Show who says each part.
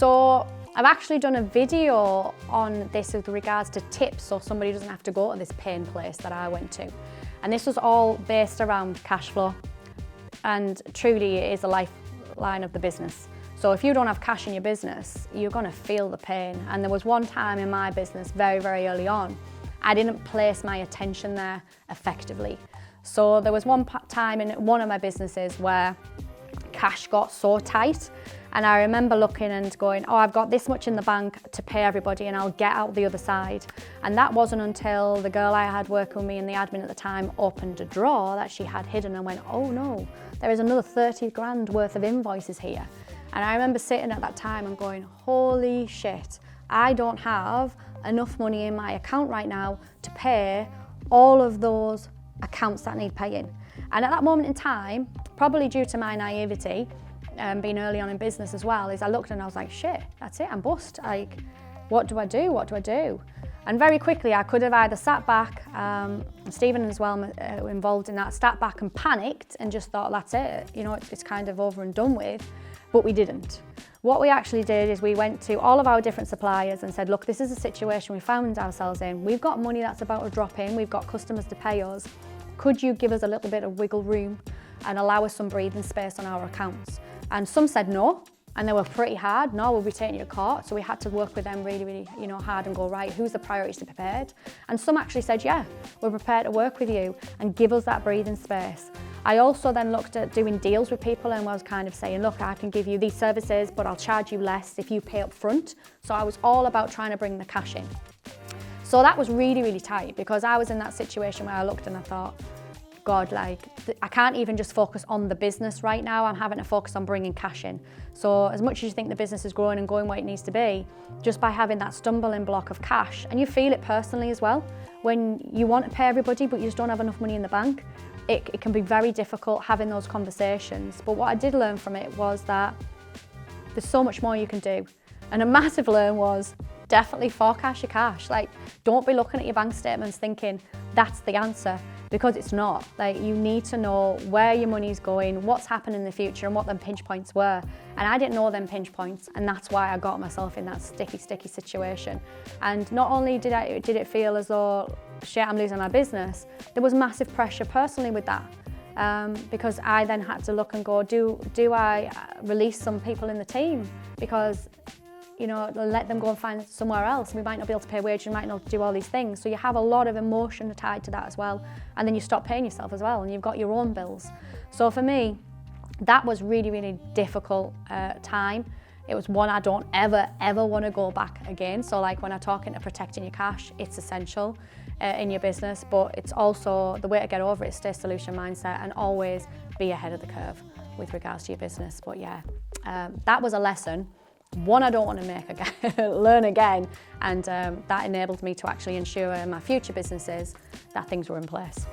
Speaker 1: So I've actually done a video on this with regards to tips so somebody doesn't have to go to this pain place that I went to. And this was all based around cash flow. And truly it is a lifeline of the business. So if you don't have cash in your business, you're gonna feel the pain. And there was one time in my business very, very early on, I didn't place my attention there effectively. So there was one time in one of my businesses where cash got so tight, and I remember looking and going, oh, I've got this much in the bank to pay everybody and I'll get out the other side. And that wasn't until the girl I had working with me and the admin at the time opened a drawer that she had hidden and went, oh no, there is another 30 grand worth of invoices here. And I remember sitting at that time and going, holy shit, I don't have enough money in my account right now to pay all of those accounts that need paying. And at that moment in time, probably due to my naivety, being early on in business as well, is I looked and I was like, shit, that's it, I'm bust. Like, what do I do? What do I do? And very quickly, I could have either sat back, Stephen as well involved in that, sat back and panicked and just thought, that's it, you know, it's kind of over and done with, but we didn't. What we actually did is we went to all of our different suppliers and said, look, this is a situation we found ourselves in. We've got money that's about to drop in, we've got customers to pay us. Could you give us a little bit of wiggle room and allow us some breathing space on our accounts? And some said no, and they were pretty hard. No, we'll be taking you to court. So we had to work with them really, really, you know, hard and go, right, who's the priorities to prepared? And some actually said, yeah, we're prepared to work with you and give us that breathing space. I also then looked at doing deals with people and was kind of saying, look, I can give you these services, but I'll charge you less if you pay up front. So I was all about trying to bring the cash in. So that was really, really tight because I was in that situation where I looked and I thought, God, like, I can't even just focus on the business right now. I'm having to focus on bringing cash in. So as much as you think the business is growing and going where it needs to be, just by having that stumbling block of cash, and you feel it personally as well, when you want to pay everybody but you just don't have enough money in the bank, it can be very difficult having those conversations. But what I did learn from it was that there's so much more you can do. And a massive learn was definitely forecast your cash. Like, don't be looking at your bank statements thinking that's the answer, because it's not. Like, you need to know where your money's going, what's happening in the future, and what them pinch points were. And I didn't know them pinch points, and that's why I got myself in that sticky situation. And not only did it feel as though, shit, I'm losing my business, there was massive pressure personally with that. Because I then had to look and go, do I release some people in the team? Because, you know, let them go and find somewhere else. We might not be able to pay wages, we might not do all these things. So you have a lot of emotion tied to that as well. And then you stop paying yourself as well, and you've got your own bills. So for me, that was really, really difficult time. It was one I don't ever want to go back again. So like when I talk into protecting your cash, it's essential in your business, but it's also the way to get over it is stay solution mindset and always be ahead of the curve with regards to your business. But yeah, that was a lesson. One I don't want to make again, learn again, and that enabled me to actually ensure in my future businesses that things were in place.